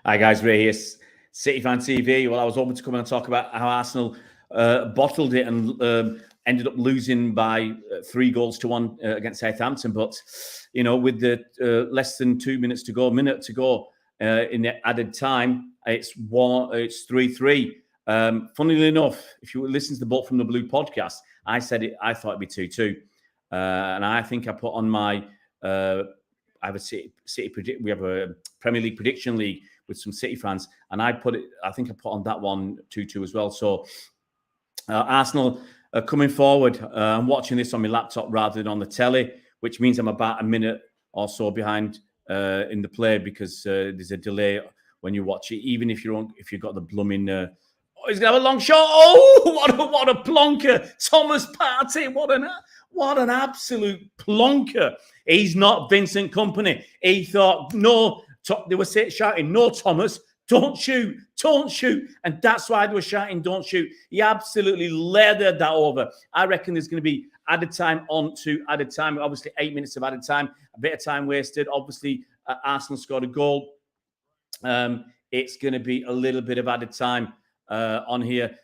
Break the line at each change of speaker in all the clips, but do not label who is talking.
Hi guys, Ray here, City Fan TV. Well, I was hoping to come and talk about how Arsenal bottled it and ended up losing by 3-1 against Southampton. But, you know, with the less than 2 minutes to go, minute to go in the added time, it's 3-3. Funnily enough, if you listen to the Bolt from the Blue podcast, I said it. I thought it'd be 2-2, and I think I put on my. I have a we have a Premier League prediction league with some City fans, and I think I put on that one 2-2 as well. So Arsenal are coming forward. I'm watching this on my laptop rather than on the telly, which means I'm about a minute or so behind in the play because there's a delay when you watch it. Even if you've got the blooming. He's gonna have a long shot. Oh, what a plonker! Thomas Partey, what an absolute plonker. He's not Vincent Kompany. He thought, no, they were shouting, no, Thomas, don't shoot, and that's why they were shouting, don't shoot. He absolutely leathered that over. I reckon there's going to be added time onto added time. Obviously, 8 minutes of added time, a bit of time wasted. Obviously, Arsenal scored a goal. It's going to be a little bit of added time on here.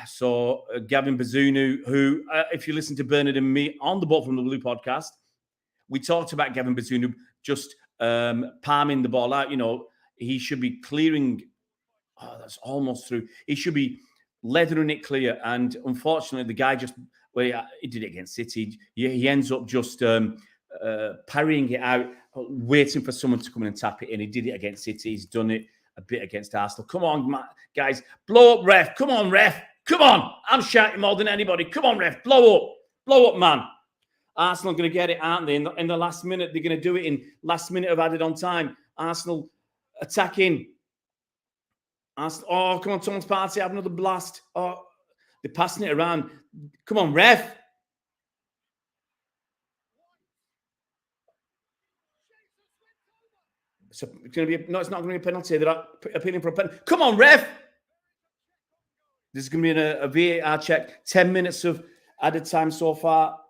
So Gavin Bazunu, who, if you listen to Bernard and me on the Bolt from the Blue podcast, we talked about Gavin Bazunu just palming the ball out. You know, he should be clearing. Oh, that's almost through. He should be leathering it clear. And unfortunately, the guy he did it against City. He ends up just parrying it out, waiting for someone to come in and tap it in. He did it against City. He's done it a bit against Arsenal. Come on, guys. Blow up, ref. Come on, ref. Come on. I'm shouting more than anybody. Come on, ref. Blow up. Blow up, man. Arsenal are going to get it, aren't they? In the last minute, they're going to do it in last minute of added on time. Arsenal attacking. Oh, come on, Thomas Partey, have another blast. Oh, they're passing it around. Come on, ref. So it's going to be it's not going to be a penalty. They're appealing for a penalty. Come on, ref. This is going to be a VAR check. 10 minutes of added time so far.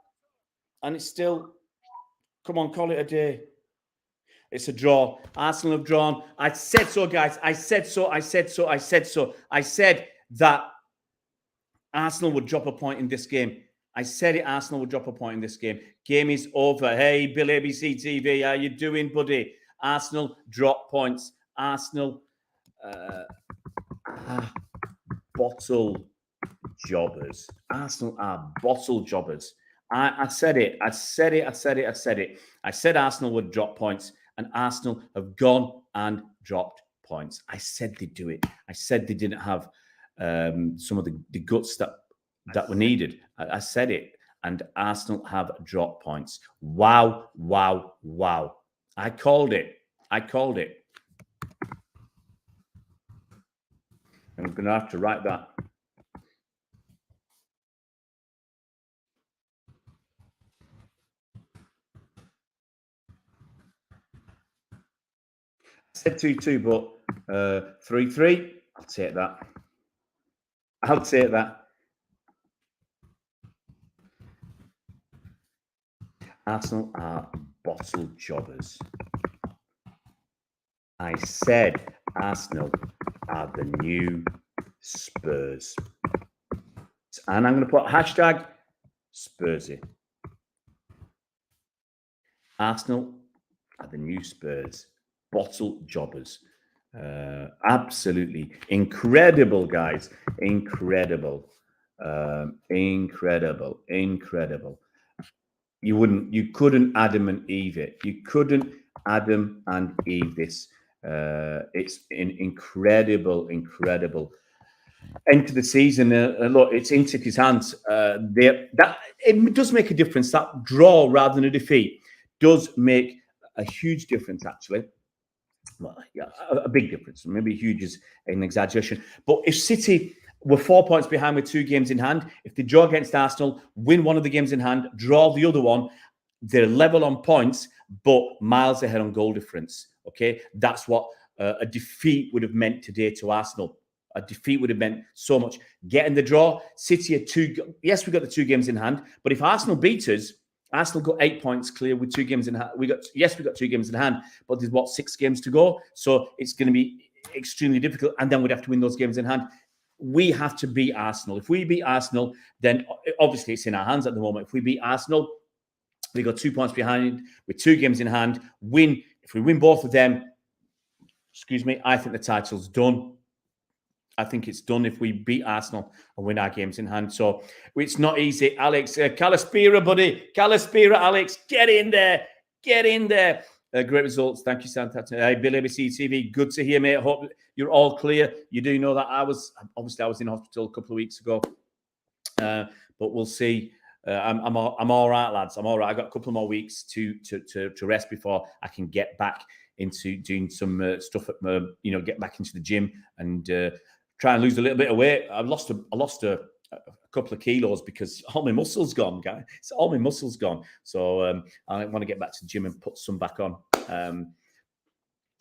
And it's still, come on, call it a day. It's a draw. Arsenal have drawn. I said so, guys. I said that Arsenal would drop a point in this game. I said it, Arsenal would drop a point in this game. Game is over. Hey, Bill ABC TV, how you doing, buddy? Arsenal drop points. Arsenal bottle jobbers. Arsenal are bottle jobbers. I said it. I said Arsenal would drop points, and Arsenal have gone and dropped points. I said they'd do it. I said they didn't have some of the guts that were needed. I said it, and Arsenal have dropped points. Wow. I called it. I'm going to have to write that. I said 2-2, but 3-3. I'll take that. Arsenal are bottle jobbers. I said Arsenal are the new Spurs. And I'm going to put hashtag Spursy. Arsenal are the new Spurs. Bottle jobbers. Absolutely incredible, guys. Incredible. You couldn't Adam and Eve it. You couldn't Adam and Eve this. It's an incredible end to the season. Look, it's in City's hands. It does make a difference. That draw rather than a defeat does make a huge difference, actually. Well, yeah, a big difference. Maybe huge is an exaggeration. But if City were 4 points behind with 2 games in hand, if they draw against Arsenal, win one of the games in hand, draw the other one, they're level on points, but miles ahead on goal difference. Okay, that's what a defeat would have meant today to Arsenal. A defeat would have meant so much. Getting the draw, City are 2. Yes, we got the 2 games in hand, but if Arsenal beat us, Arsenal got 8 points clear with 2 games in hand. We got 2 games in hand, but there's 6 games to go. So it's going to be extremely difficult. And then we'd have to win those games in hand. We have to beat Arsenal. If we beat Arsenal, then obviously it's in our hands at the moment. If we beat Arsenal, we got 2 points behind with 2 games in hand. If we win both of them, I think the title's done. I think it's done if we beat Arsenal and win our games in hand. So it's not easy. Alex, Calaspira, buddy. Calaspira, Alex, get in there. Get in there. Great results. Thank you, Southampton. Hey, Bill ABC TV. Good to hear, mate. I hope you're all clear. You do know that I was in hospital a couple of weeks ago. But we'll see. I'm all right, lads. I'm all right. I got a couple more weeks to rest before I can get back into doing some stuff. Get back into the gym and try and lose a little bit of weight. I lost a couple of kilos because all my muscles gone, guys. It's all my muscles gone. So I want to get back to the gym and put some back on.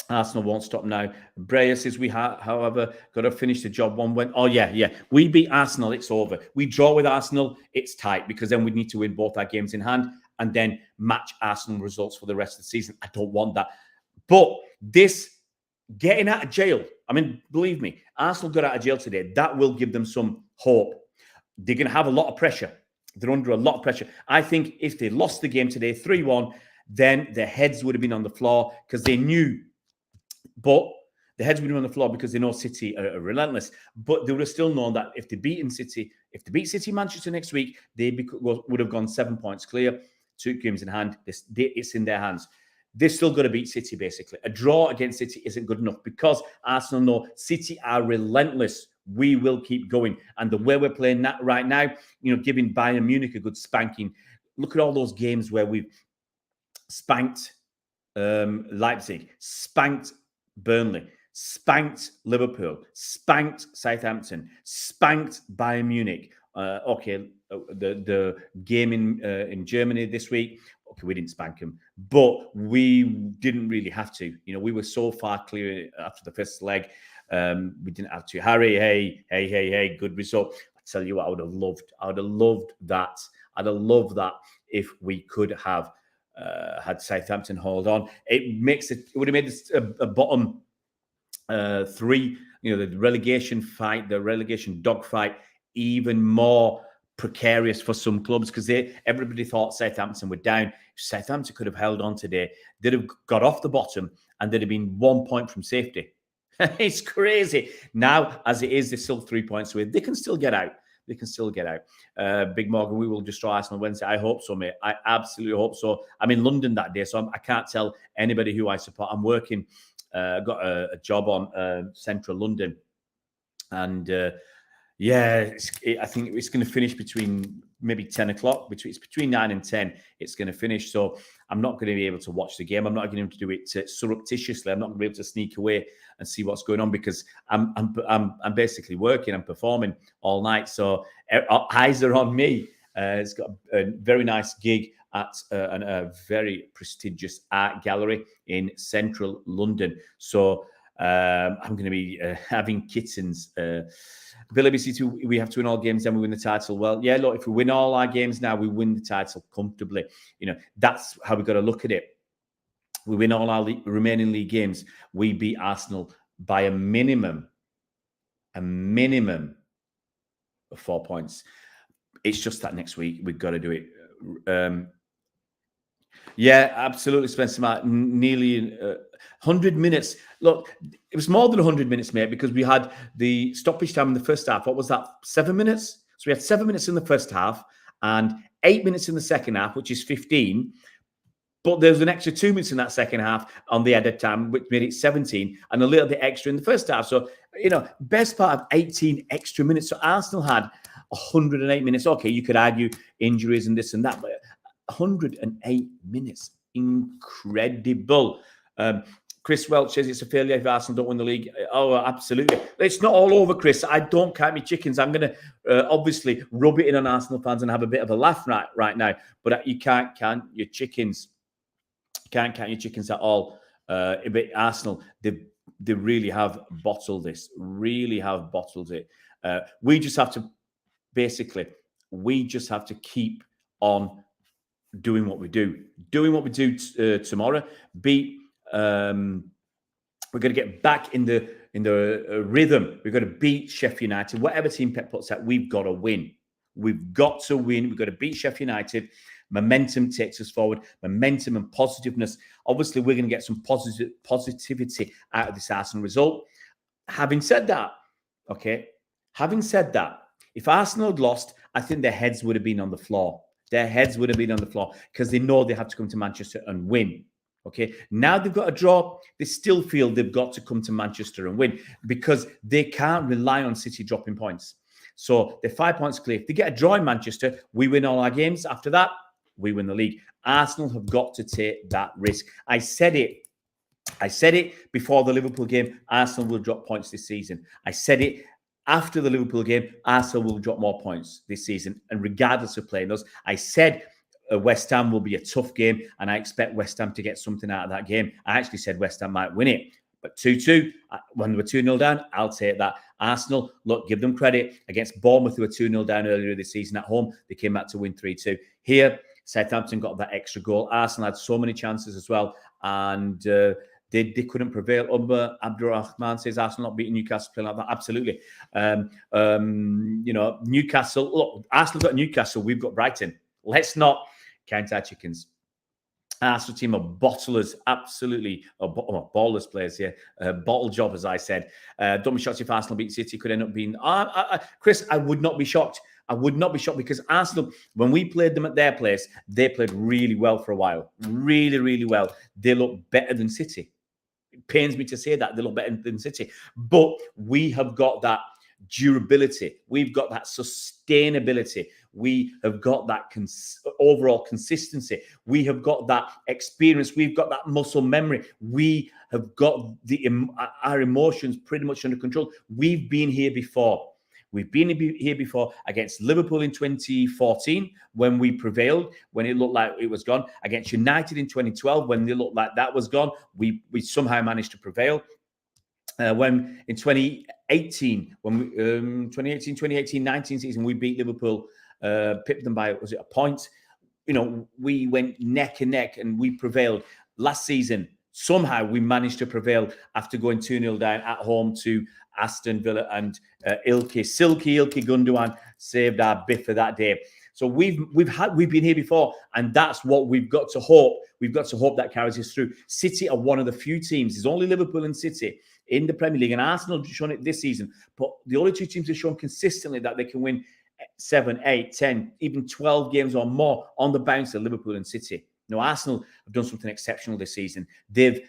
Arsenal won't stop now. Breyer says we however, got to finish the job one win. Oh, yeah. We beat Arsenal, it's over. We draw with Arsenal, it's tight because then we need to win both our games in hand and then match Arsenal results for the rest of the season. I don't want that. But this getting out of jail, I mean, believe me, Arsenal got out of jail today. That will give them some hope. They're going to have a lot of pressure. They're under a lot of pressure. I think if they lost the game today 3-1, then their heads would have been on the floor because they knew. But the heads would have been on the floor because they know City are relentless. But they would have still known that if they beat City Manchester next week, they would have gone 7 points clear, 2 games in hand. It's in their hands. They're still going to beat City, basically. A draw against City isn't good enough because Arsenal know City are relentless. We will keep going. And the way we're playing that right now, giving Bayern Munich a good spanking. Look at all those games where we've spanked Leipzig, spanked Burnley, spanked Liverpool, spanked Southampton, spanked Bayern Munich. The game in Germany this week, we didn't spank them, but we didn't really have to. We were so far clear after the first leg. We didn't have to. Harry, hey, good result. I tell you what, I would have loved that. I'd have loved that if we could have had Southampton hold on. It would have made this a bottom 3, the relegation fight, the relegation dogfight, even more precarious for some clubs because everybody thought Southampton were down. If Southampton could have held on today, they'd have got off the bottom and they'd have been 1 point from safety. It's crazy. Now, as it is, they're still 3 points away. They can still get out. Big Morgan, we will destroy Arsenal Wednesday. I hope so, mate. I absolutely hope so. I'm in London that day, so I can't tell anybody who I support. I'm working. I've got a job on central London. And I think it's going to finish between maybe 10 o'clock. It's between 9 and 10. It's going to finish. So I'm not going to be able to watch the game. I'm not going to be able to do it surreptitiously. I'm not going to be able to sneak away and see what's going on because I'm basically working. I'm performing all night. So eyes are on me. It's got a very nice gig at a very prestigious art gallery in central London. So I'm going to be having kittens. Bill ABC2, we have to win all games, then we win the title. Well, yeah, look, if we win all our games now, we win the title comfortably. That's how we've got to look at it. We win all our remaining league games. We beat Arsenal by a minimum of 4 points. It's just that next week we've got to do it. Yeah, absolutely, Spencer. Nearly 100 minutes. Look, it was more than 100 minutes, mate, because we had the stoppage time in the first half. What was that? 7 minutes? So we had 7 minutes in the first half and 8 minutes in the second half, which is 15. But there's an extra 2 minutes in that second half on the added time, which made it 17, and a little bit extra in the first half. So, best part of 18 extra minutes. So Arsenal had 108 minutes. Okay, you could argue injuries and this and that, but 108 minutes. Incredible. Chris Welch says it's a failure if Arsenal don't win the league. Oh, absolutely. It's not all over, Chris. I don't count my chickens. I'm going to obviously rub it in on Arsenal fans and have a bit of a laugh right now. But you can't count your chickens. You can't count your chickens at all. But Arsenal, they really have bottled this. Really have bottled it. We just have to keep on doing what we do. Tomorrow. Beat. We're going to get back in the rhythm. We've got to beat Sheffield United. Whatever team Pep puts out, we've got to win. We've got to win. We've got to beat Sheffield United. Momentum takes us forward. Momentum and positiveness. Obviously, we're going to get some positivity out of this Arsenal result. Having said that, if Arsenal had lost, I think their heads would have been on the floor. Because they know they have to come to Manchester and win. Okay, now they've got a draw. They still feel they've got to come to Manchester and win because they can't rely on City dropping points. So they're 5 points clear. If they get a draw in Manchester, we win all our games. After that, we win the league. Arsenal have got to take that risk. I said it before the Liverpool game. Arsenal will drop points this season. I said it after the Liverpool game. Arsenal will drop more points this season. And regardless of playing us, I said West Ham will be a tough game, and I expect West Ham to get something out of that game. I actually said West Ham might win it. But 2-2, when we're 2-0 down, I'll take that. Arsenal, look, give them credit. Against Bournemouth, who were 2-0 down earlier this season at home, they came back to win 3-2. Here, Southampton got that extra goal. Arsenal had so many chances as well, and they couldn't prevail. Abdurrahman says Arsenal not beating Newcastle playing like that. Absolutely. Newcastle, look, Arsenal got Newcastle, we've got Brighton. Let's not count our chickens. Arsenal team of bottlers, absolutely, ballers players here. Bottlejobbers, I said. Don't be shocked if Arsenal beat City. Could end up being... Chris, I would not be shocked. Because Arsenal, when we played them at their place, they played really well for a while. Really, really well. They look better than City. It pains me to say that. They look better than City. But we have got that durability. We've got that sustainability. We have got that overall consistency. We have got that experience. We've got that muscle memory. We have got our emotions pretty much under control. We've been here before. We've been here before against Liverpool in 2014 when we prevailed, when it looked like it was gone. Against United in 2012 when it looked like that was gone, we somehow managed to prevail. When in 2018, 2018-19 season, we beat Liverpool, pipped them by, was it a point? We went neck and neck and we prevailed. Last season, somehow we managed to prevail after going 2-0 down at home to Aston Villa, and Silky Ilkay Gundogan saved our biff for that day. So we've been here before, and that's what we've got to hope. We've got to hope that carries us through. City are one of the few teams. There's only Liverpool and City in the Premier League, and Arsenal have shown it this season. But the only two teams have shown consistently that they can win 7, 8, 10, even 12 games or more on the bounce of Liverpool and City. Arsenal have done something exceptional this season. They've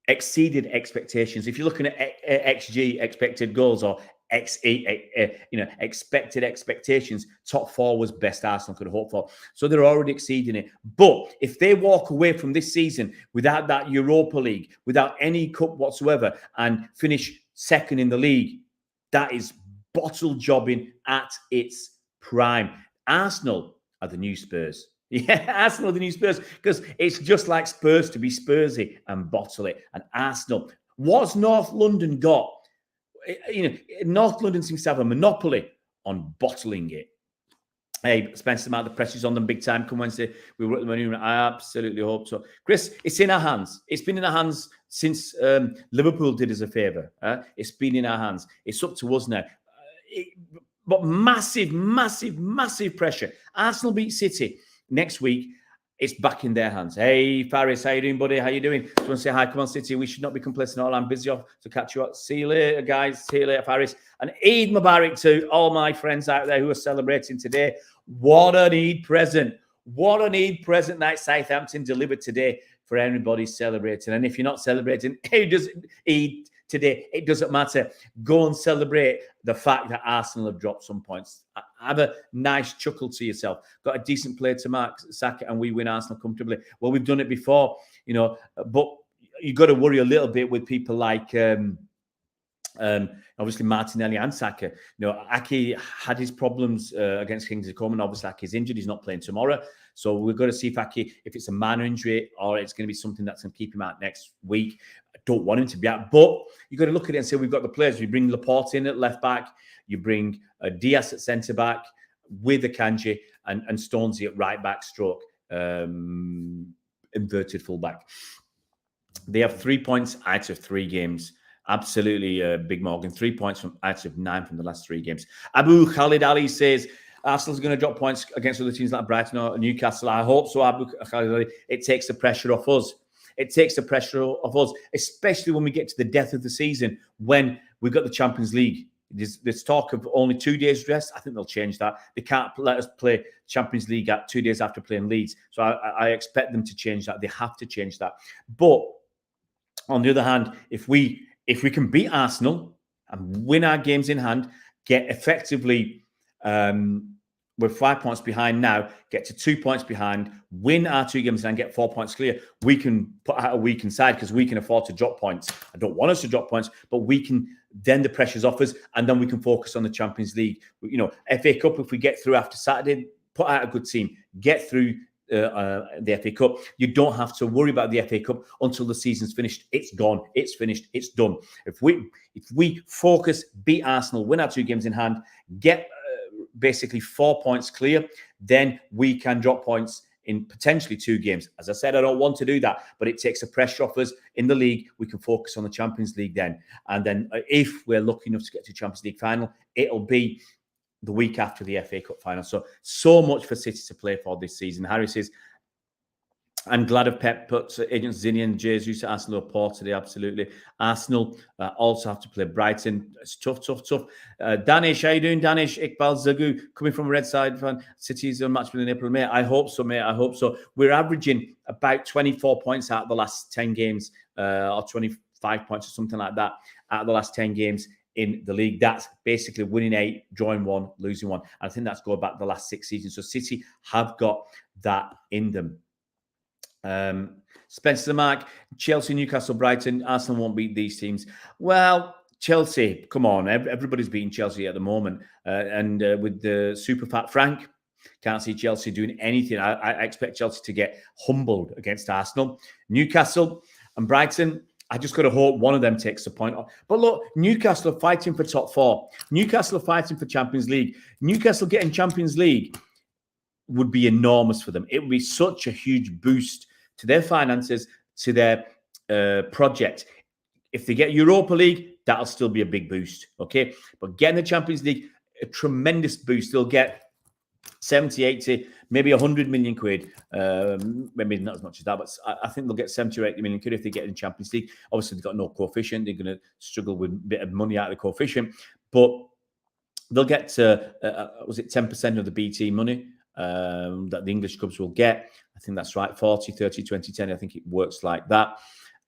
exceeded expectations. If you're looking at XG, expected goals, or expected expectations, top four was best Arsenal could hope for. So they're already exceeding it. But if they walk away from this season without that Europa League, without any cup whatsoever, and finish second in the league, that is bottle jobbing at its prime. Arsenal are the new Spurs. Yeah, Arsenal are the new Spurs, because it's just like Spurs to be Spursy and bottle it. And Arsenal, what's North London got? North London seems to have a monopoly on bottling it. Hey, Spencer, the pressure's on them big time. Come Wednesday, we were at the menu. I absolutely hope so. Chris, it's in our hands. It's been in our hands since Liverpool did us a favour. It's been in our hands. It's up to us now. But massive, massive, massive pressure. Arsenal beat City. Next week, it's back in their hands. Hey, Faris, how you doing, buddy? How you doing? Just want to say hi. Come on, City. We should not be complacent. I'm busy off to catch you up. See you later, guys. See you later, Faris. And Eid Mubarak to all my friends out there who are celebrating today. What an Eid present. What an Eid present that Southampton delivered today for everybody celebrating. And if you're not celebrating, Eid today, it doesn't matter. Go and celebrate the fact that Arsenal have dropped some points. Have a nice chuckle to yourself. Got a decent player to mark Saka, and we win Arsenal comfortably. Well, we've done it before, but you've got to worry a little bit with people like obviously Martinelli and Saka. Ake had his problems against Kingsley Coman. Obviously, Ake's injured. He's not playing tomorrow. So we've got to see if it's a minor injury or it's going to be something that's going to keep him out next week. I don't want him to be out, but you've got to look at it and say, we've got the players. You bring Laporte in at left back. You bring Diaz at centre back. with Akanji and Stonesy at right back stroke inverted fullback. They have 3 points out of 3 games. Absolutely, Big Morgan. 3 points out of 9 from the last 3 games. Abu Khalid Ali says, Arsenal's going to drop points against other teams like Brighton or Newcastle. I hope so, Abu Khalid Ali. It takes the pressure off us. It takes the pressure off us, especially when we get to the death of the season, when we've got the Champions League. There's talk of only 2 days rest. I think they'll change that. They can't let us play Champions League at 2 days after playing Leeds. So I expect them to change that. They have to change that. But on the other hand, if we can beat Arsenal and win our games in hand, get effectively, we're 5 points behind now, get to 2 points behind, win our 2 games and get 4 points clear, we can put out a weakened side because we can afford to drop points. I don't want us to drop points, but we can, then the pressure's off us, and then we can focus on the Champions League. You know, FA Cup, if we get through after Saturday, put out a good team, get through the FA Cup. You don't have to worry about the FA Cup until the season's finished. It's gone. It's finished. It's done. If we focus, beat Arsenal, win our 2 games in hand, get basically 4 points clear, then we can drop points in potentially 2 games. As I said, I don't want to do that, but it takes the pressure off us in the league. We can focus on the Champions League then. And then if we're lucky enough to get to Champions League final, it'll be the week after the FA Cup final. So much for City to play for this season. Harry says, I'm glad of Pep puts agents Zinni and Jesus at Arsenal are poor today. Absolutely. Arsenal also have to play Brighton. It's tough. Danish, how you doing, Danish? Iqbal Zagu, coming from a Red Side fan. City's unmatchable in April, mate. I hope so, mate. I hope so. We're averaging about 24 points out of the last 10 games, or 25 points or something like that out of the last 10 games in the league. That's basically winning 8, drawing 1, losing 1. And I think that's going back the last 6 seasons. So City have got that in them. Spencer Mark, Chelsea, Newcastle, Brighton, Arsenal won't beat these teams. Well, Chelsea, come on, everybody's beating Chelsea at the moment, and with the super fat Frank, can't see Chelsea doing anything. I expect Chelsea to get humbled against Arsenal. Newcastle and Brighton, I just got to hope one of them takes the point off. But look, Newcastle are fighting for top 4. Newcastle are fighting for Champions League. Newcastle getting Champions League would be enormous for them. It would be such a huge boost to their finances, to their project. If they get Europa League, that'll still be a big boost, okay? But getting the Champions League, a tremendous boost. They'll get 70, 80, maybe 100 million quid. Maybe not as much as that, but I think they'll get 70 or 80 million quid if they get in Champions League. Obviously, they've got no coefficient. They're going to struggle with a bit of money out of the coefficient. But they'll get to, was it 10% of the BT money that the English clubs will get? I think that's right, 40, 30, 20, 10. I think it works like that.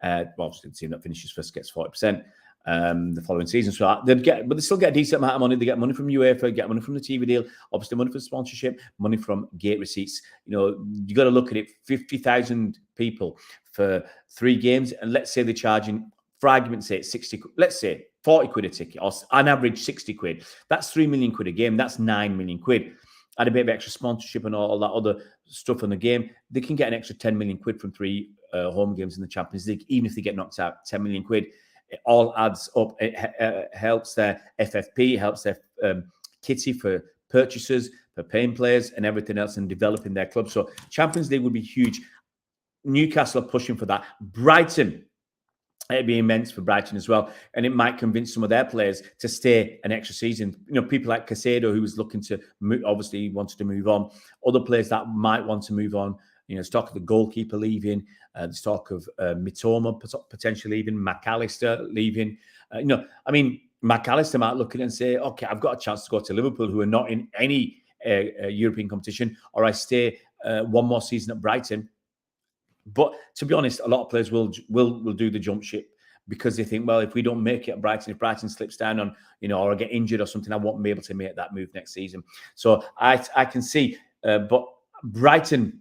Well, obviously, the team that finishes first gets 40% the following season. So they'd get, but they still get a decent amount of money. They get money from UEFA, get money from the TV deal, obviously money for sponsorship, money from gate receipts. You know, you got to look at it, 50,000 people for 3 games. And let's say they're charging, for argument's sake, 60, let's say 40 quid a ticket, or on average 60 quid. That's 3 million quid a game. That's 9 million quid. Add a bit of extra sponsorship and all that other stuff on the game, they can get an extra 10 million quid from 3 home games in the Champions League, even if they get knocked out. 10 million quid, it all adds up. It helps their FFP, helps their kitty for purchases, for paying players and everything else, and developing their club. So Champions League would be huge. Newcastle are pushing for that. Brighton, it'd be immense for Brighton as well, and it might convince some of their players to stay an extra season. You know, people like Caicedo, who was looking to move, obviously wanted to move on. Other players that might want to move on. You know, there's talk of the goalkeeper leaving. There's talk of Mitoma potentially leaving, McAllister leaving. You know, I mean, McAllister might look at it and say, "Okay, I've got a chance to go to Liverpool, who are not in any European competition, or I stay one more season at Brighton." But to be honest, a lot of players will do the jump ship because they think, well, if we don't make it at Brighton, if Brighton slips down on, you know, or I get injured or something, I won't be able to make that move next season. So I can see, but Brighton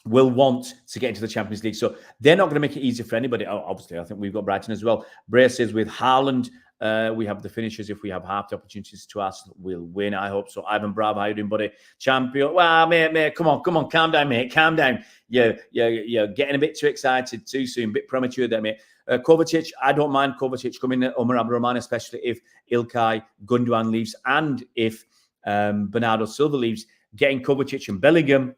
will want to get into the Champions League. So they're not going to make it easy for anybody. Obviously, I think we've got Brighton as well. Bray says with Haaland, we have the finishers. If we have half the opportunities to Arsenal, we'll win. I hope so. Ivan Bravo, how you doing, buddy? Champion. Well, mate, come on, calm down, mate. Calm down. You're getting a bit too excited too soon, a bit premature there, mate. Kovacic, I don't mind Kovacic coming in, Omar Abdurrahman, especially if Ilkay Gundogan leaves and if Bernardo Silva leaves, getting Kovacic and Bellingham.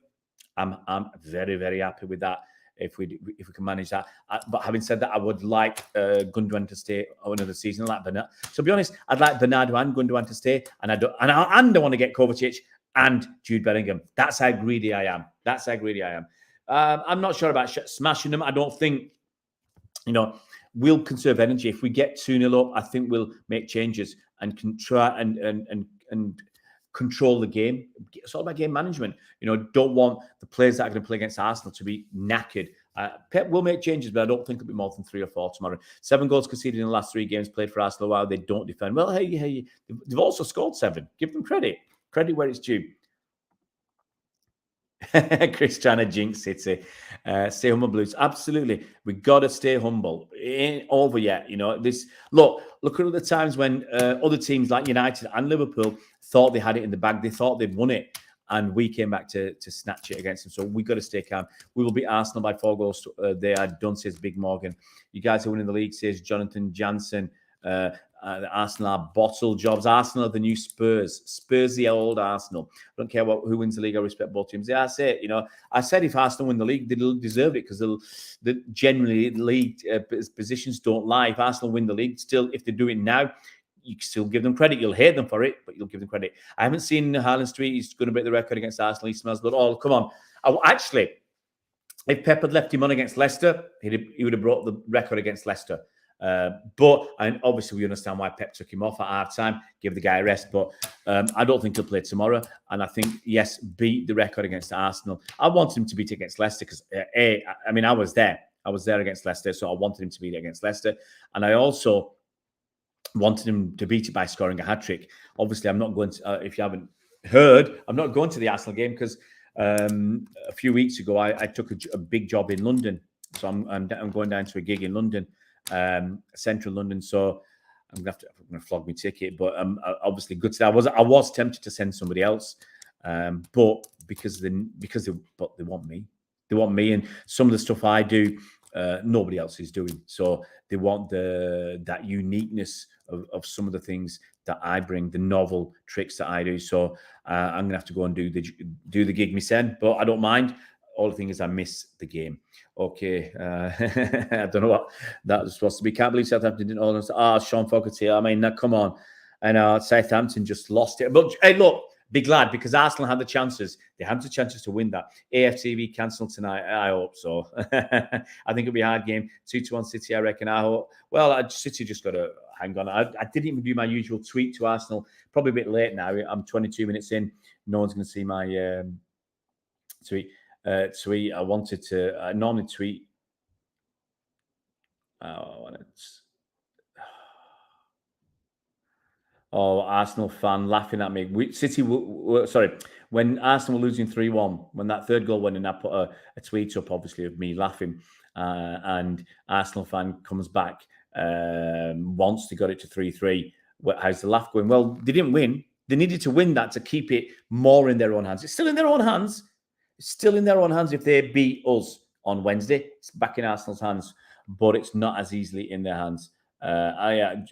I'm very, very happy with that if we can manage that. But having said that, I would like Gundogan to stay another season. Like Bernardo. To be honest, I'd like Bernardo and Gundogan to stay, and I want to get Kovacic and Jude Bellingham. That's how greedy I am. I'm not sure about smashing them. I don't think, we'll conserve energy. If we get 2-0 up, I think we'll make changes and can try and control the game. It's all about game management. Don't want the players that are going to play against Arsenal to be knackered. Pep will make changes, but I don't think it'll be more than 3 or 4 tomorrow. 7 goals conceded in the last 3 games played for Arsenal while they don't defend. Well, hey, they've also scored 7. Give them credit. Credit where it's due. Chris trying to jinx City. Stay humble, Blues. Absolutely. We got to stay humble. It ain't over yet. Look at the times when other teams like United and Liverpool thought they had it in the bag. They thought they'd won it. And we came back to snatch it against them. So we got to stay calm. We will beat Arsenal by 4 goals. They are done, says Big Morgan. You guys are winning the league, says Jonathan Jansen. Arsenal are Bottlejobbers. Arsenal are the new Spurs. Spurs the old Arsenal. I don't care who wins the league. I respect both teams. Yeah, I say it. I said if Arsenal win the league, they'll deserve it because generally league positions don't lie. If Arsenal win the league, still, if they do it now, you still give them credit. You'll hate them for it, but you'll give them credit. I haven't seen Haaland's tweet. He's going to break the record against Arsenal. He smells blood. Oh, come on. Actually, if Pep had left him on against Leicester, he would have brought the record against Leicester. But obviously we understand why Pep took him off at half-time, give the guy a rest. But I don't think he'll play tomorrow. And I think, yes, beat the record against Arsenal. I wanted him to beat it against Leicester because, I was there. I was there against Leicester, so I wanted him to beat it against Leicester. And I also wanted him to beat it by scoring a hat-trick. Obviously, I'm not going to, if you haven't heard, I'm not going to the Arsenal game because a few weeks ago, I took a big job in London. So I'm going down to a gig in London. Central London, so I'm gonna flog my ticket. But obviously, good to that. I was tempted to send somebody else, but because they want me, and some of the stuff I do, nobody else is doing. So they want that uniqueness of some of the things that I bring, the novel tricks that I do. So I'm gonna have to go and do the gig myself, but I don't mind. All the thing is I miss the game. Okay. I don't know what that was supposed to be. Can't believe Southampton didn't hold on. Sean Fogarty. I mean, come on. And Southampton just lost it. But hey, look, be glad because Arsenal had the chances. They had the chances to win that. AFTV cancelled tonight. I hope so. I think it'll be a hard game. 2-1 City, I reckon. I hope. Well, City just got to hang on. I didn't even do my usual tweet to Arsenal. Probably a bit late now. I'm 22 minutes in. No one's going to see my tweet. I wanted to. I normally tweet. Arsenal fan laughing at me. When Arsenal were losing 3-1, when that third goal went in, I put a tweet up, obviously, of me laughing. And Arsenal fan comes back once they got it to 3-3. How's the laugh going? Well, they didn't win. They needed to win that to keep it more in their own hands. It's still in their own hands. It's still in their own hands if they beat us on Wednesday. It's back in Arsenal's hands, but it's not as easily in their hands.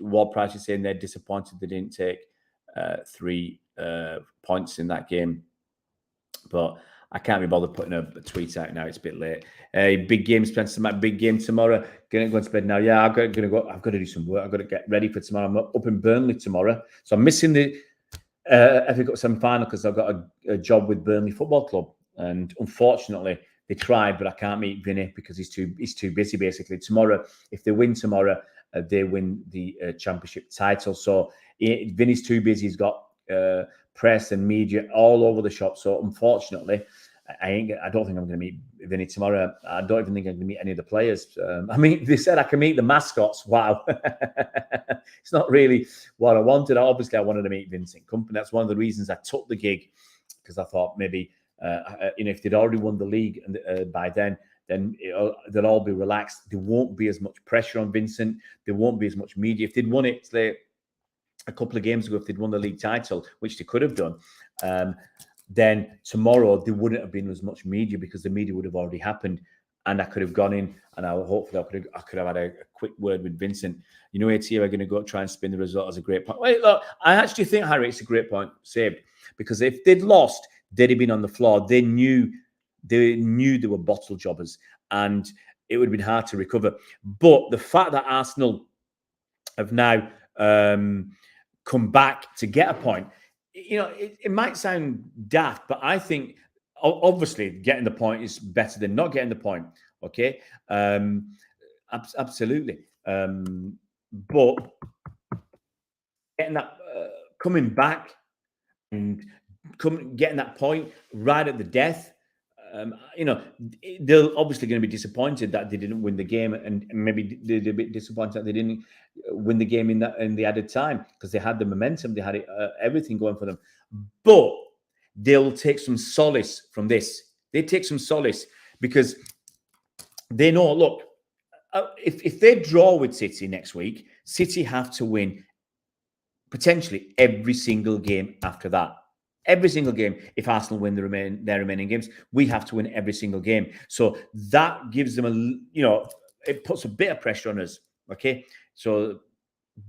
Ward Price is saying they're disappointed they didn't take 3 points in that game. But I can't be bothered putting a tweet out now. It's a bit late. Big game, Spencer. Big game tomorrow. Going to bed now. Yeah, I've got to do some work. I've got to get ready for tomorrow. I'm up in Burnley tomorrow, so I'm missing the FA Cup semi-final because I've got a job with Burnley Football Club. And unfortunately, they tried, but I can't meet Vinny because he's too busy. Basically, tomorrow, if they win tomorrow, they win the championship title. So Vinny's too busy. He's got press and media all over the shop. So unfortunately, I don't think I'm going to meet Vinny tomorrow. I don't even think I'm going to meet any of the players. They said I can meet the mascots. Wow, it's not really what I wanted. Obviously, I wanted to meet Vincent Kompany. That's one of the reasons I took the gig because I thought maybe. If they'd already won the league by then they'll all be relaxed. There won't be as much pressure on Vincent. There won't be as much media. If they'd won it a couple of games ago, if they'd won the league title, which they could have done, then tomorrow there wouldn't have been as much media because the media would have already happened. and I could have gone in, and hopefully I could have had a quick word with Vincent. You know, Etihad are going to go try and spin the result as a great point. Wait, look, I actually think, Harry, it's a great point saved, because if they'd lost, they'd have been on the floor. They knew they were bottle jobbers, and it would have been hard to recover. But the fact that Arsenal have now come back to get a point, you know, it might sound daft, but I think obviously getting the point is better than not getting the point. Okay, absolutely. But getting that, coming back and getting that point right at the death, you know, they're obviously going to be disappointed that they didn't win the game, and maybe they're a bit disappointed that they didn't win the game in the added time, because they had the momentum, they had everything going for them. But they'll take some solace from this. They take some solace because they know, look, if they draw with City next week, City have to win potentially every single game after that. Every single game. If Arsenal win their remaining games, we have to win every single game. So that gives them it puts a bit of pressure on us. Okay, so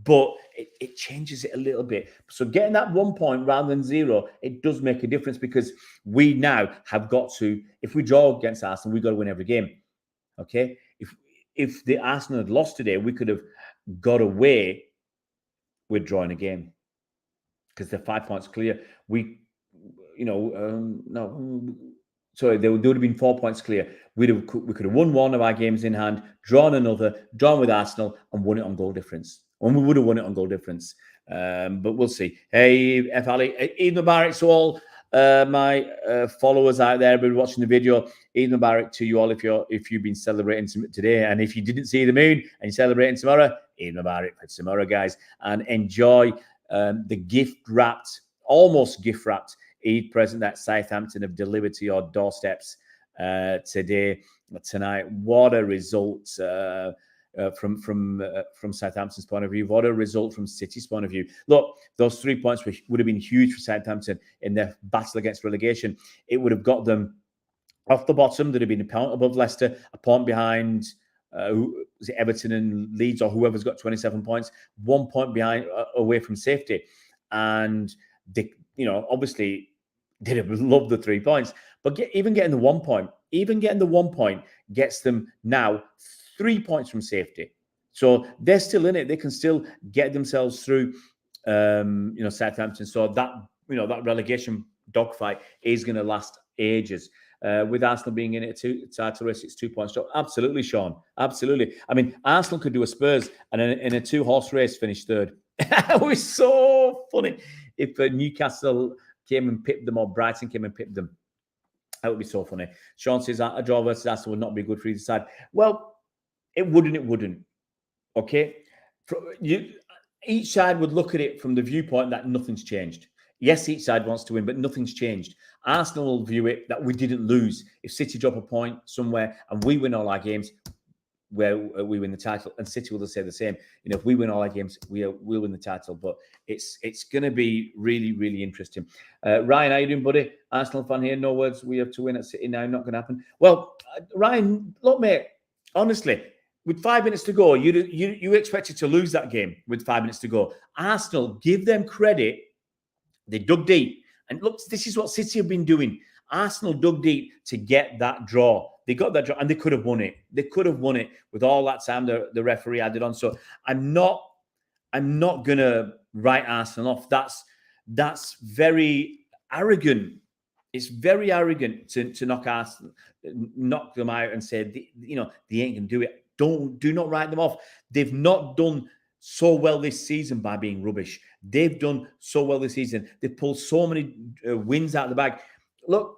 but it changes it a little bit. So getting that 1 point rather than 0, it does make a difference, because we now have got to, if we draw against Arsenal, we've got to win every game. Okay, if the Arsenal had lost today, we could have got away with drawing a game, because they're 5 points clear. Sorry, there would have been 4 points clear. We could have won one of our games in hand, drawn another, drawn with Arsenal, and won it on goal difference. And we would have won it on goal difference. But we'll see. Hey, F. Ali, Eid Mubarak to all my followers out there, everybody watching the video. Eid Mubarak to you all if you've been celebrating today, and if you didn't see the moon and you're celebrating tomorrow, Eid Mubarak for tomorrow, guys, and enjoy the almost gift wrapped Eid present that Southampton have delivered to your doorsteps tonight. What a result from Southampton's point of view. What a result from City's point of view. Look, those 3 points would have been huge for Southampton in their battle against relegation. It would have got them off the bottom. They'd have been a point above Leicester, a point behind was it Everton and Leeds, or whoever's got 27 points, 1 point behind, away from safety. And they, obviously they'd have loved the 3 points, but even getting the 1 point gets them now 3 points from safety. So they're still in it. They can still get themselves through, Southampton. So that relegation dogfight is going to last ages. With Arsenal being in it title race, it's 2 points. Absolutely, Sean. Absolutely. I mean, Arsenal could do a Spurs and in a 2-horse race finish third. It was so funny if Newcastle came and pipped them, or Brighton came and pipped them. That would be so funny. Sean says a draw versus Arsenal would not be good for either side. Well, it wouldn't. Okay? Each side would look at it from the viewpoint that nothing's changed. Yes, each side wants to win, but nothing's changed. Arsenal will view it that we didn't lose. If City drop a point somewhere and we win all our games, where we win the title, and City will say the same. If we win all our games, we'll win the title. But it's going to be really, really interesting. Ryan, how you doing, buddy? Arsenal fan here. No words. We have to win at City now. Not going to happen. Well, Ryan, look, mate. Honestly, with 5 minutes to go, you expected to lose that game with 5 minutes to go. Arsenal, give them credit. They dug deep. And look, this is what City have been doing. Arsenal dug deep to get that draw. They got that draw, and they could have won it. They could have won it with all that time the referee added on. So I'm not gonna write Arsenal off. That's very arrogant. It's very arrogant to knock them out and say they ain't gonna do it. Do not write them off. They've not done so well this season by being rubbish. They've done so well this season. They've pulled so many wins out of the bag. Look,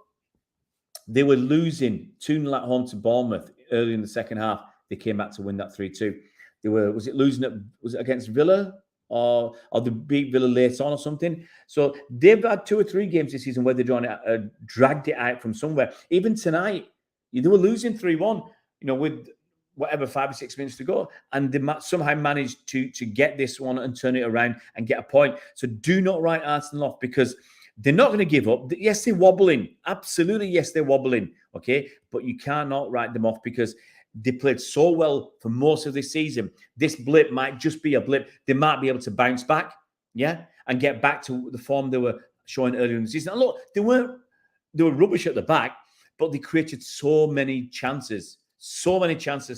they were losing 2-0 at home to Bournemouth early in the second half. They came back to win that 3-2. Was it against Villa or they beat Villa late on or something? So they've had 2 or 3 games this season where they're dragged it out from somewhere. Even tonight, they were losing 3-1, with whatever 5 or 6 minutes to go, and they somehow managed to get this one and turn it around and get a point. So do not write Arsenal off, because They're not going to give up. Yes, they're wobbling. Absolutely, yes, they're wobbling. Okay, but you cannot write them off because they played so well for most of this season. This blip might just be a blip. They might be able to bounce back, and get back to the form they were showing earlier in the season. And look, they were rubbish at the back, but they created so many chances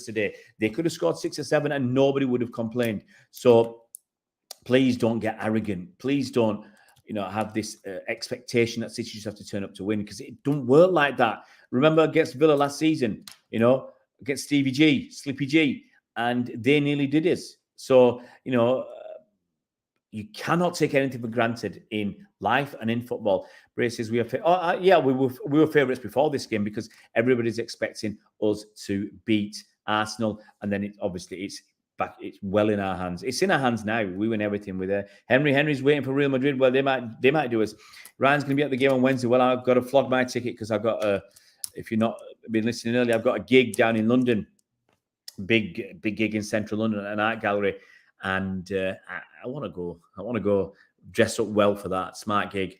today. They could have scored 6 or 7 and nobody would have complained. So please don't get arrogant. Please don't, have this expectation that City just have to turn up to win, because it don't work like that. Remember against Villa last season, against Stevie G, Slippy G, and they nearly did it. So, you cannot take anything for granted in life and in football. Braces, we were favourites before this game because everybody's expecting us to beat Arsenal, and then it's back. It's well in our hands. It's in our hands now. We win everything with it. Henry's waiting for Real Madrid. Well, they might do us. Ryan's going to be at the game on Wednesday. Well, I've got to flog my ticket because I've got if you've not been listening earlier, I've got a gig down in London. Big gig in central London at an art gallery. And I want to go. I want to go dress up well for that. Smart gig,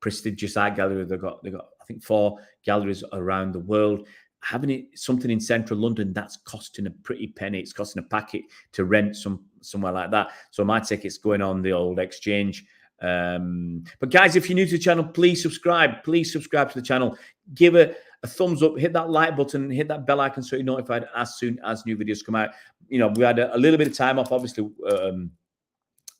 prestigious art gallery. They got I think 4 galleries around the world. Having something in central London, that's costing a pretty penny. It's costing a packet to rent somewhere like that. So my ticket's going on the old exchange. But guys, if you're new to the channel, please subscribe. Please subscribe to the channel. Give a thumbs up, hit that like button, hit that bell icon so you're notified as soon as new videos come out. We had a little bit of time off, obviously, a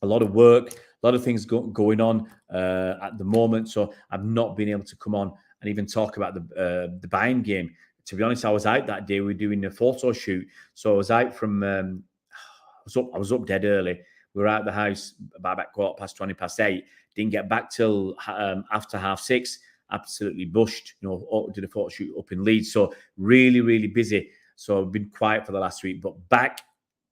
lot of work, a lot of things going on at the moment. So I've not been able to come on and even talk about the Bayern game. To be honest, I was out that day. We were doing a photo shoot. So I was out from, I was up dead early. We were out of the house about 20 past 8. Didn't get back till after 6:30. Absolutely bushed, did a photo shoot up in Leeds. So really, really busy. So I've been quiet for the last week, but back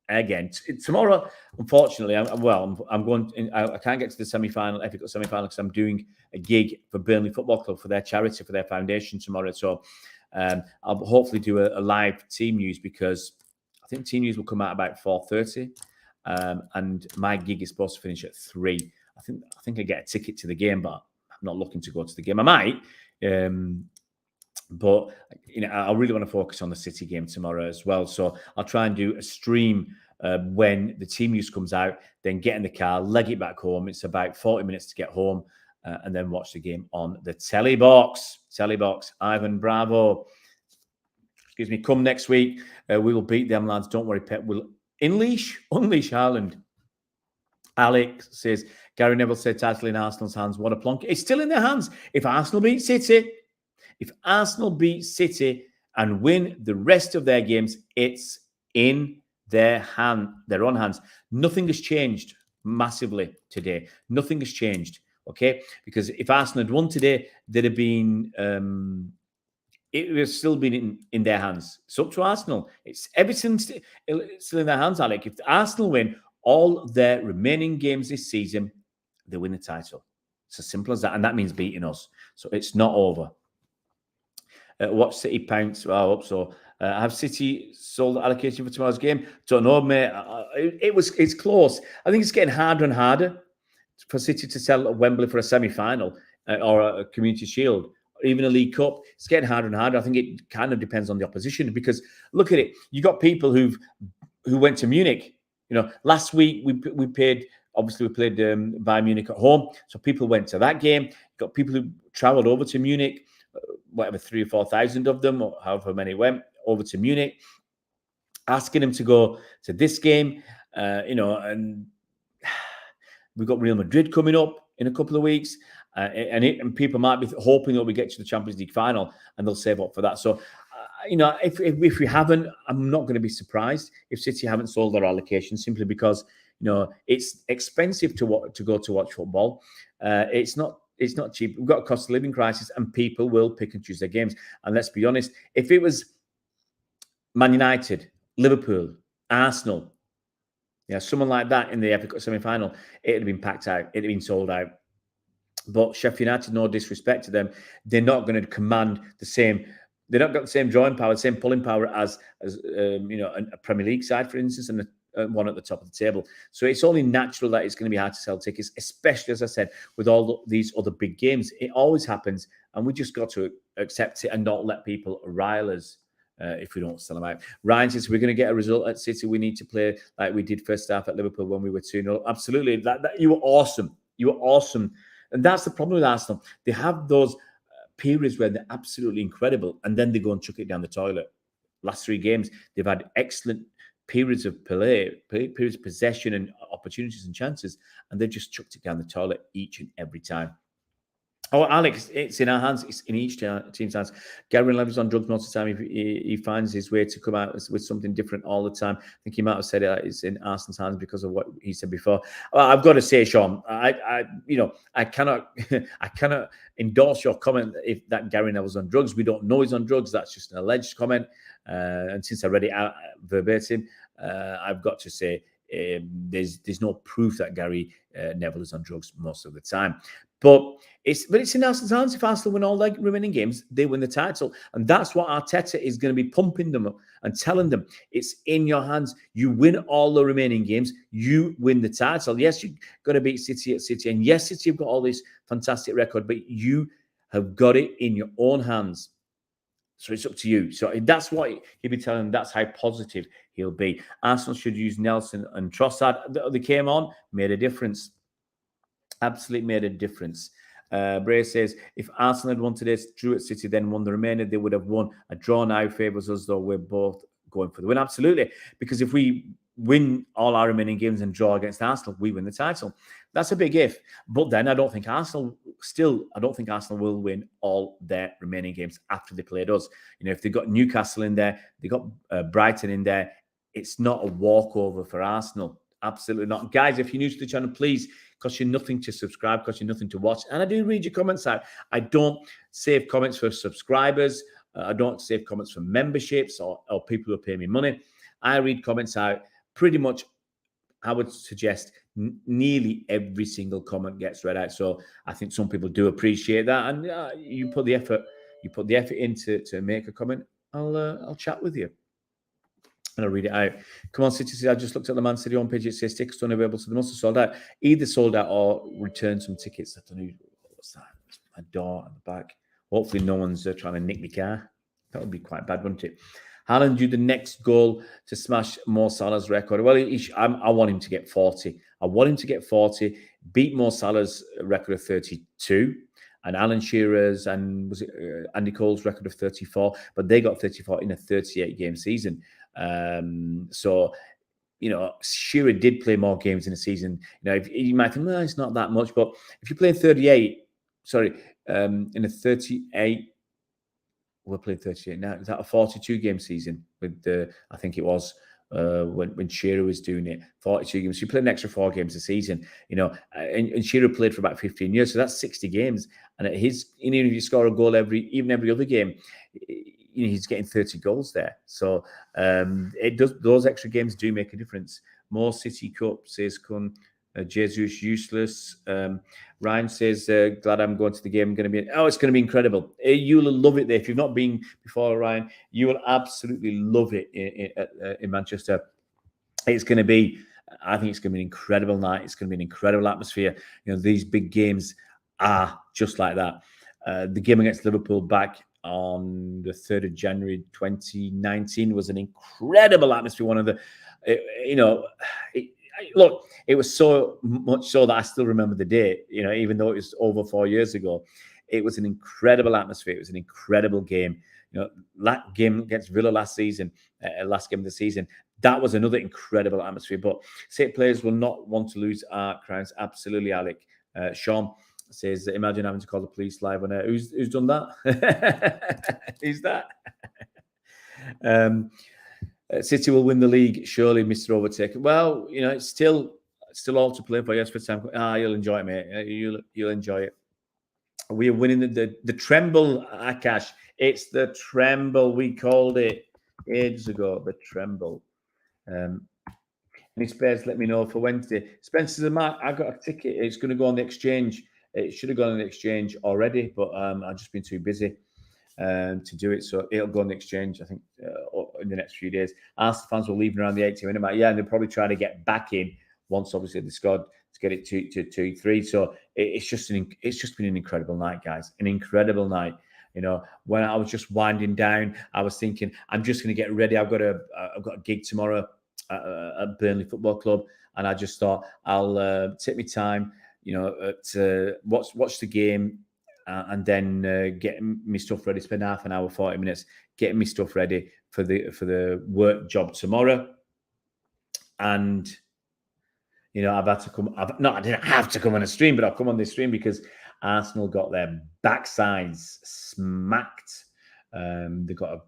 again tomorrow. Unfortunately, I'm going. I can't get to the semi-final, FA Cup semi-final, because I'm doing a gig for Burnley Football Club for their charity, for their foundation tomorrow. So I'll hopefully do a live team news, because I think team news will come out about 4:30, and my gig is supposed to finish at 3. I think I get a ticket to the game, but I'm not looking to go to the game. I might. But I really want to focus on the City game tomorrow as well. So I'll try and do a stream when the team news comes out, then get in the car, leg it back home. It's about 40 minutes to get home, and then watch the game on the telly box. Ivan Bravo. Excuse me. Come next week, we will beat them, lads. Don't worry, Pep. We'll unleash Haaland. Alex says, Gary Neville said title in Arsenal's hands. What a plonk. It's still in their hands. If Arsenal beat City and win the rest of their games, it's in their own hands. Nothing has changed massively today. Nothing has changed, okay? Because if Arsenal had won today, there'd have been, it would have still been in their hands. It's up to Arsenal. It's everything still in their hands, Alec. If Arsenal win all their remaining games this season, they win the title. It's as simple as that. And that means beating us. So it's not over. Watch City pounce. Well, I hope so. Have City sold allocation for tomorrow's game? Don't know, mate. It's close. I think it's getting harder and harder for City to sell at Wembley for a semi-final or a Community Shield, or even a League Cup. It's getting harder and harder. I think it kind of depends on the opposition, because look at it. You got people who went to Munich. Last week we played. Obviously, we played Bayern Munich at home, so people went to that game. Got people who travelled over to Munich. Whatever, 3,000 or 4,000 of them, or however many went over to Munich, asking them to go to this game, and we've got Real Madrid coming up in a couple of weeks, and people might be hoping that we get to the Champions League final, and they'll save up for that. So, if we haven't, I'm not going to be surprised if City haven't sold their allocation, simply because it's expensive to go to watch football. It's not cheap. We've got a cost of living crisis, and people will pick and choose their games. And let's be honest, if it was Man United, Liverpool, Arsenal, someone like that in the FA Cup semi-final, it would have been packed out. It would have been sold out. But Sheffield United, no disrespect to them, they're not going to command the same. They've not got the same drawing power, the same pulling power as a Premier League side, for instance, and one at the top of the table. So it's only natural that it's going to be hard to sell tickets, especially, as I said, with all these other big games. It always happens, and we just got to accept it and not let people rile us if we don't sell them out. Ryan says, we're going to get a result at City. We need to play like we did first half at Liverpool when we were 2-0. Absolutely. You were awesome. You were awesome. And that's the problem with Arsenal. They have those periods where they're absolutely incredible, and then they go and chuck it down the toilet. Last 3 games, they've had excellent periods of play, periods of possession and opportunities and chances, and they've just chucked it down the toilet each and every time. Oh, Alex, it's in our hands. It's in each team's hands. Gary Levy's on drugs most of the time. He finds his way to come out with something different all the time. I think he might have said it's in Arsenal's hands because of what he said before. Well, I've got to say, Sean, I cannot endorse your comment if that Gary Neville's on drugs. We don't know he's on drugs. That's just an alleged comment. And since I read it out verbatim, I've got to say there's no proof that Gary Neville is on drugs most of the time. But it's in Arsenal's hands. If Arsenal win all their remaining games, they win the title. And that's what Arteta is going to be pumping them up and telling them. It's in your hands. You win all the remaining games, you win the title. Yes, you've got to beat City at City. And yes, City have got all this fantastic record, but you have got it in your own hands. So it's up to you. So that's what he'll be telling them. That's how positive he'll be. Arsenal should use Nelson and Trossard. They came on, made a difference. Absolutely made a difference. Bray says, if Arsenal had won today, drew at City, then won the remainder, they would have won. A draw now favours us, though we're both going for the win. Absolutely. Because if we win all our remaining games and draw against Arsenal, we win the title. That's a big if. But then I don't think Arsenal will win all their remaining games after they played us. You know, if they've got Newcastle in there, they've got Brighton in there, it's not a walkover for Arsenal. Absolutely not. Guys, if you're new to the channel, please, cost you nothing to subscribe, cost you nothing to watch. And I do read your comments out. I don't save comments for subscribers. I don't save comments for memberships or people who pay me money. I read comments out. Pretty much, I would suggest nearly every single comment gets read out. So I think some people do appreciate that. And you put the effort in to make a comment. I'll chat with you. And I'll read it out. Come on, City. I just looked at the Man City homepage. It says tickets unavailable, so they must have sold out. Either sold out or returned some tickets. I don't know. What's that? It's my door at the back. Hopefully, no one's trying to nick my car. That would be quite bad, wouldn't it? Haaland due the next goal to smash Mo Salah's record. Well, I want him to get 40. I want him to get 40, beat Mo Salah's record of 32. And Alan Shearer's and was it Andy Cole's record of 34, but they got 34 in a 38-game season. So, you know, Shearer did play more games in a season. You know, you might think, no, it's not that much, but if you play in a 38, we're playing 38 now. Is that a 42-game season with I think it was when Shearer was doing it, 42 games. So you play an extra 4 games a season, you know, and Shearer played for about 15 years. So that's 60 games. And at even if you score a goal every other game, you know, he's getting 30 goals there. So those extra games do make a difference. More City Cup, says Kun. Jesus useless. Ryan says, glad I'm going to the game. It's going to be incredible. You'll love it there. If you've not been before, Ryan, you will absolutely love it in Manchester. It's going to be, I think it's going to be an incredible night. It's going to be an incredible atmosphere. You know, these big games are just like that. The game against Liverpool back on the 3rd of January 2019 was an incredible atmosphere. One of the, look, it was so much so that I still remember the day, you know, even though it was over 4 years ago. It was an incredible atmosphere. It was an incredible game. You know, that game against Villa last season, last game of the season, that was another incredible atmosphere. But City players will not want to lose our crowns. Absolutely, Alec. Sean says, imagine having to call the police live on air. Who's done that? Who's that? City will win the league, surely, Mr. Overtaker. Well, you know, it's still all to play for. Yes, for time. You'll enjoy it, mate. You'll enjoy it. We are winning the Tremble, Akash. It's the Tremble. We called it ages ago. The Tremble. Any spares? Let me know for Wednesday. Spencer's and Mark. I got a ticket. It's going to go on the exchange. It should have gone on the exchange already, but I've just been too busy. to do it. So it'll go on the exchange, I think, in the next few days. Arsenal fans were leaving around the 80 minute mark. Yeah, and they'll probably try to get back in once, obviously, they scored to get it to 2-3. So it's just been an incredible night, guys. An incredible night. You know, when I was just winding down, I was thinking, I'm just going to get ready. I've got a gig tomorrow at Burnley Football Club, and I just thought I'll take my time, you know, to watch the game, and then get my stuff ready. Spend half an hour, 40 minutes getting my stuff ready for the work job tomorrow. And you know, I've had to come. I didn't have to come on a stream, but I've come on this stream because Arsenal got their backsides smacked. They got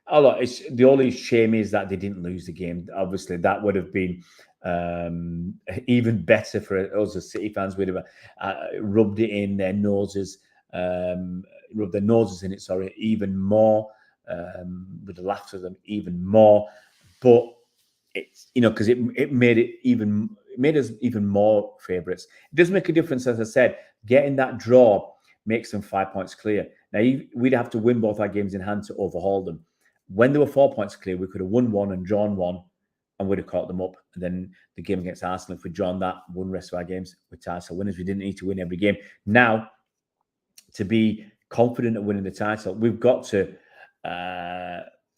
the only shame is that they didn't lose the game. Obviously, that would have been even better for us as City fans. We'd have rubbed it in their noses, rubbed their noses in it. Sorry, even more. We'd have laughed at them even more. But it's, you know, because it made us even more favourites. It does make a difference, as I said. Getting that draw makes them 5 points clear. Now, we'd have to win both our games in hand to overhaul them. When they were 4 points clear, we could have won one and drawn one, and we'd have caught them up. And then the game against Arsenal, if we'd drawn that, won the rest of our games, we're title winners. We didn't need to win every game. Now, to be confident of winning the title, we've got to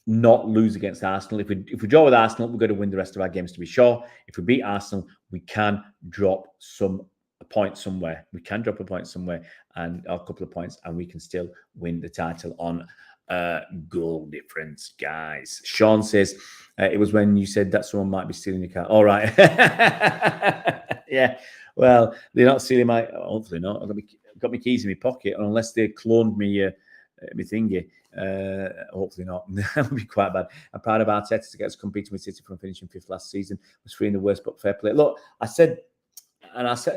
not lose against Arsenal. If we draw with Arsenal, we've got to win the rest of our games to be sure. If we beat Arsenal, we can drop a point somewhere. We can drop a point somewhere and a couple of points, and we can still win the title on goal difference, guys. Sean says, it was when you said that someone might be stealing your car. All right. Yeah. Well, they're not stealing my... Hopefully not. I've got my keys in my pocket, unless they cloned me thingy. Hopefully not. That would be quite bad. I'm proud of Arteta to get us competing with City from finishing 5th last season. Was 3 in the worst, but fair play. Look, I said,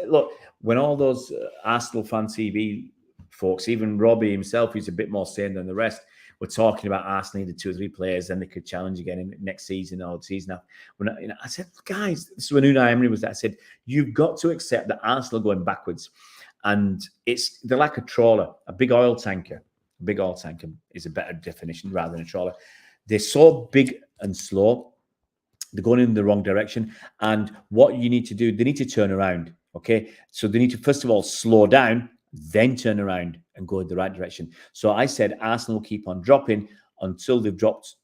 look, when all those Arsenal fan TV folks, even Robbie himself, who's a bit more sane than the rest, were talking about Arsenal needed 2 or 3 players, and they could challenge again in next season or the season after. I said, guys, this is when Unai Emery was there. I said, you've got to accept that Arsenal are going backwards, and they're like a trawler, a big oil tanker. A big oil tanker is a better definition rather than a trawler. They're so big and slow. They're going in the wrong direction. And what you need to do, they need to turn around. Okay. So they need to, first of all, slow down, then turn around and go in the right direction. So I said Arsenal will keep on dropping until they've dropped,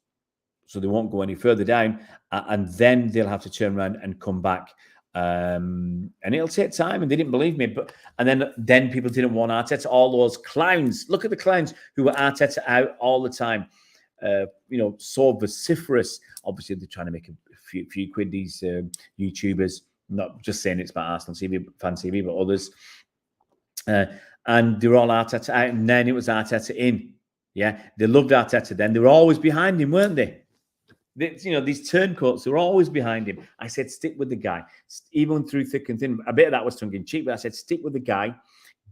so they won't go any further down. And then they'll have to turn around and come back. And it'll take time, and they didn't believe me. And then people didn't want Arteta. All those clowns. Look at the clowns who were Arteta out all the time. So vociferous. Obviously, they're trying to make a few quid, these YouTubers. Not just saying it's about Arsenal TV, fan TV, but others. And they were all Arteta out, and then it was Arteta in. Yeah, they loved Arteta then. They were always behind him, weren't they? These turncoats, they were always behind him. I said, stick with the guy. Even through thick and thin. A bit of that was tongue-in-cheek, but I said, stick with the guy.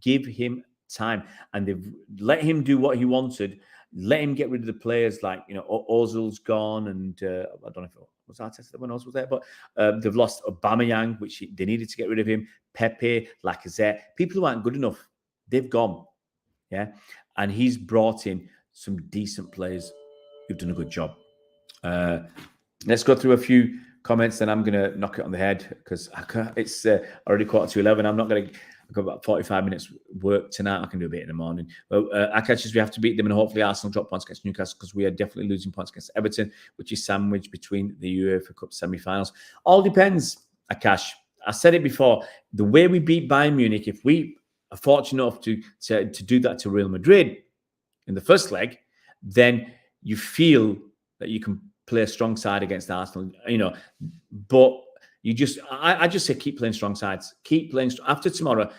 Give him time. And they've let him do what he wanted. Let him get rid of the players like, Ozil's gone, and I don't know if it was Arteta when Ozil was there, but they've lost Aubameyang, which they needed to get rid of him. Pepe, Lacazette. People who aren't good enough, they've gone. Yeah. And he's brought in some decent players who've done a good job. Let's go through a few comments, and I'm going to knock it on the head because it's already 11:15. I'm not going to. I've got about 45 minutes work tonight. I can do a bit in the morning. Well, Akash's, we have to beat them, and hopefully Arsenal drop points against Newcastle, because we are definitely losing points against Everton, which is sandwiched between the UEFA Cup semi-finals. All depends, Akash. I said it before. The way we beat Bayern Munich, if we are fortunate enough to do that to Real Madrid in the first leg, then you feel that you can play a strong side against Arsenal, but I just say keep playing strong sides. Keep playing after tomorrow.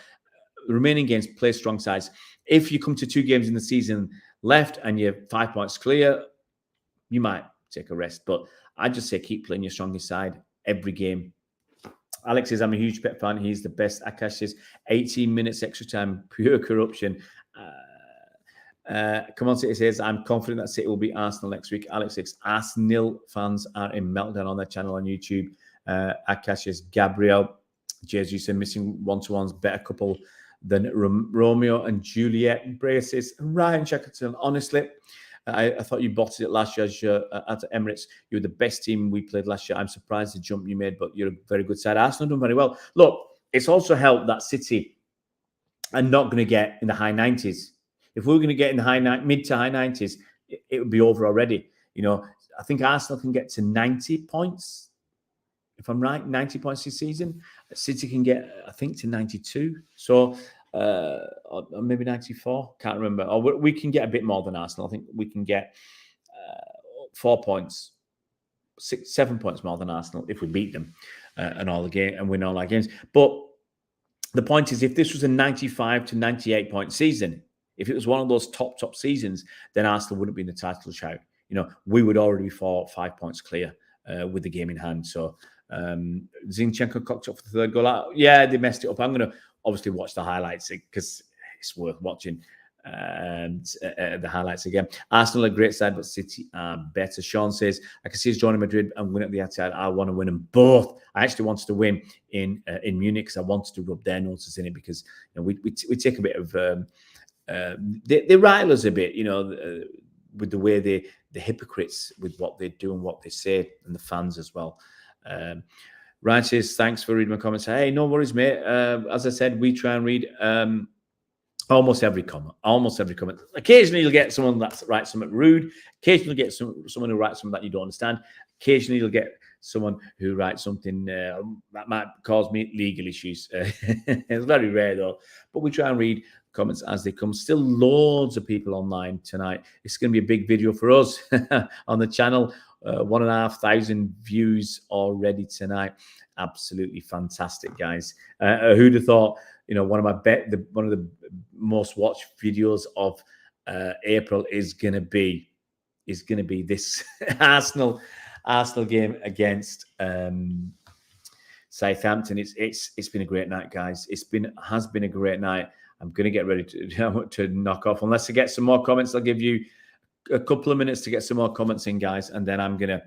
Remaining games, play strong sides. If you come to 2 games in the season left and you're 5 points clear, you might take a rest. But I just say keep playing your strongest side every game. Alex says, I'm a huge Pep fan. He's the best. Akash says, 18 minutes extra time, pure corruption. Come on, City says, I'm confident that City will beat Arsenal next week. Alex says, Arsenal fans are in meltdown on their channel on YouTube. Akash says, Gabriel, Jesus said, missing one-to-ones, better couple than Romeo and Juliet braces. Ryan Shackleton, honestly, I thought you bottled it last year at Emirates. You were the best team we played last year. I'm surprised the jump you made, but you're a very good side. Arsenal done very well. Look, it's also helped that City are not going to get in the high 90s. If we were going to get in the mid to high 90s, it would be over already. You know, I think Arsenal can get to 90 points. If I'm right, 90 points this season. City can get, I think, to 92. So, or maybe 94. Can't remember. Or we can get a bit more than Arsenal. I think we can get 4 points, 7 points more than Arsenal if we beat them and all the game and win all our games. But the point is, if this was a 95 to 98 point season, if it was one of those top seasons, then Arsenal wouldn't be in the title shout. You know, we would already be 4 or 5 points clear with the game in hand. So Zinchenko cocked up for the third goal. Yeah, they messed it up. I'm going to obviously watch the highlights because it's worth watching the highlights again. Arsenal are a great side, but City are better. Sean says, I can see us joining Madrid and win at the Etihad. I want to win them both. I actually wanted to win in Munich because I wanted to rub their noses in it because you know, we take a bit of they rile us a bit, you know, with the way the hypocrites with what they do and what they say, and the fans as well. Ryan says, thanks for reading my comments. Hey, no worries, mate. As I said, we try and read almost every comment. Occasionally you'll get someone that writes something rude. Occasionally you'll get someone who writes something that you don't understand. Occasionally you'll get someone who writes something that might cause me legal issues. It's very rare though. But we try and read comments as they come. Still loads of people online tonight. It's going to be a big video for us on the channel. 1,500 views already tonight. Absolutely fantastic, guys. Who'd have thought? You know, one of the most watched videos of April is going to be this Arsenal game against Southampton. It's been a great night, guys. Has been a great night. I'm going to get ready to knock off. Unless I get some more comments, I'll give you a couple of minutes to get some more comments in, guys, and then I'm going to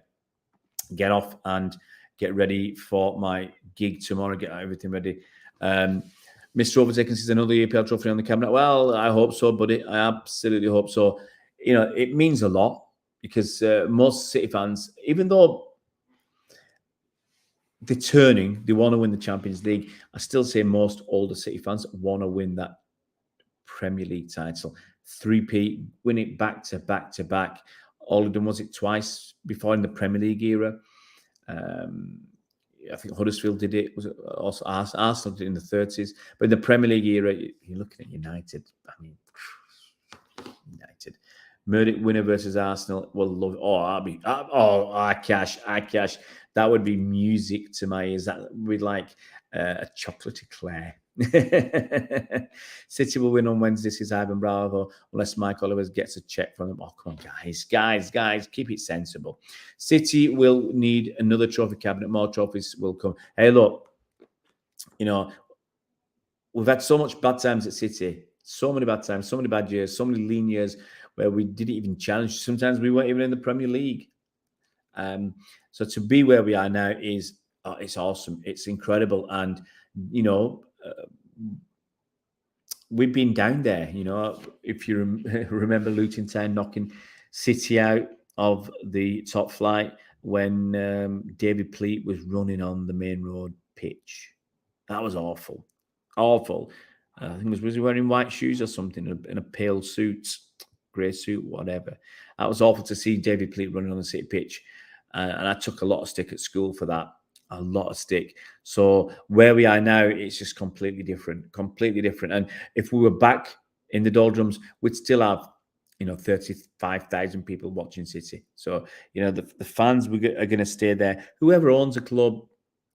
get off and get ready for my gig tomorrow, get everything ready. Mr. Overtaken says another EPL trophy on the cabinet. Well, I hope so, buddy. I absolutely hope so. You know, it means a lot because most City fans, even though they're turning, they want to win the Champions League, I still say most older City fans want to win that Premier League title. 3P, win it back to back. All of them, was it twice before in the Premier League era? I think Huddersfield did it. Was it also Arsenal did it in the 30s? But in the Premier League era, you're looking at United. I mean, United. Murdoch winner versus Arsenal. Well, love. I cash. That would be music to my ears. That would be like a chocolate eclair. City will win on Wednesday, says Ivan Bravo, unless Mike Oliver gets a check from them. Oh, come on, guys, keep it sensible. City will need another trophy cabinet. More trophies will come. Hey, look, you know, we've had so much bad times at City. So many bad times, so many bad years, so many lean years where we didn't even challenge. Sometimes we weren't even in the Premier League. So to be where we are now is it's awesome. It's incredible. And, you know, we've been down there, you know, if you remember Luton Town knocking City out of the top flight when David Pleat was running on the main road pitch. That was awful. I think was he wearing white shoes or something in a pale suit, grey suit, whatever. That was awful to see David Pleat running on the City pitch. And I took a lot of stick at school for that. A lot of stick. So where we are now, it's just completely different. And if we were back in the doldrums, we'd still have, you know, 35,000 people watching City. So, you know, the fans are going to stay there. Whoever owns a club,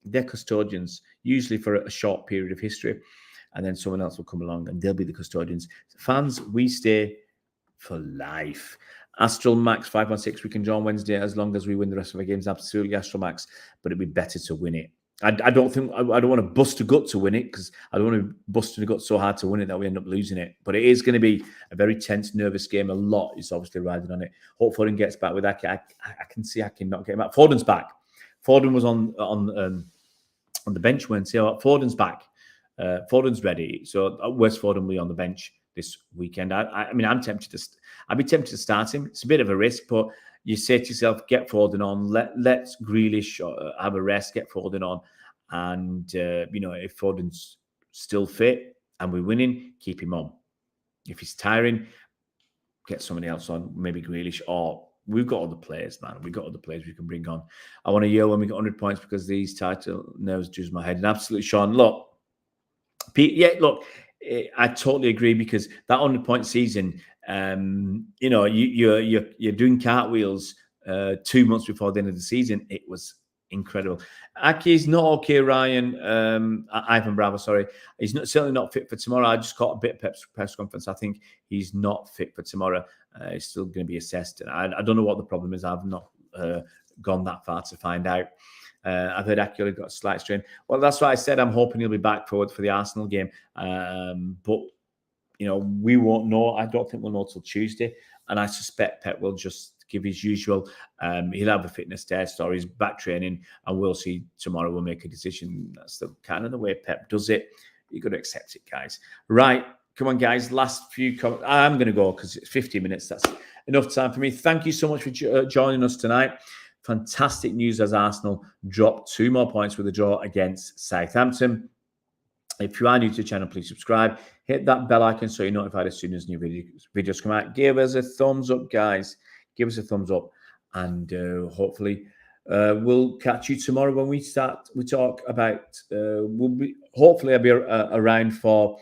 they're custodians, usually for a short period of history. And then someone else will come along and they'll be the custodians. Fans, we stay for life. Astral Max 516, we can join Wednesday as long as we win the rest of our games. Absolutely, Astral Max, but it'd be better to win it. I don't want to bust a gut to win it because I don't want to bust a gut so hard to win it that we end up losing it. But it is going to be a very tense, nervous game. A lot is obviously riding on it. Hope Foden gets back with that. I can see I can not get him back. Foden's back. Foden was on the bench Wednesday. Foden's back. Foden's ready. So West Foden will be on the bench this weekend. I mean, I'd be tempted to start him. It's a bit of a risk, but you say to yourself, get Foden on. Let Grealish have a rest. Get Foden on, and if Foden's still fit and we're winning, keep him on. If he's tiring, get somebody else on, maybe Grealish, or we've got other players, man. We've got other players we can bring on. I want to yell when we got 100 points because these title nerves do my head. And absolutely, Sean, look, I totally agree because that 100-point season, you're doing cartwheels 2 months before the end of the season. It was incredible. Aki's not okay, Ryan. Ivan Bravo, sorry. He's certainly not fit for tomorrow. I just caught a bit of press conference. I think he's not fit for tomorrow. He's still going to be assessed. And I don't know what the problem is. I've not gone that far to find out. I've heard Aki got a slight strain. Well, that's what I said. I'm hoping he'll be back for the Arsenal game. But, we won't know. I don't think we'll know till Tuesday. And I suspect Pep will just give his usual. He'll have a fitness test or he's back training, and we'll see tomorrow. We'll make a decision. That's the kind of the way Pep does it. You've got to accept it, guys. Right. Come on, guys. Last few comments. I'm going to go because it's 50 minutes. That's enough time for me. Thank you so much for joining us tonight. Fantastic news as Arsenal dropped 2 more points with a draw against Southampton. If you are new to the channel, please subscribe. Hit that bell icon so you're notified as soon as new videos come out. Give us a thumbs up, guys. Give us a thumbs up. And hopefully we'll catch you tomorrow when we talk about... hopefully I'll be around for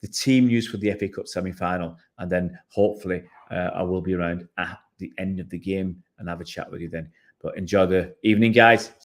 the team news for the FA Cup semi-final. And then hopefully I will be around at the end of the game and have a chat with you then. But enjoy the evening, guys.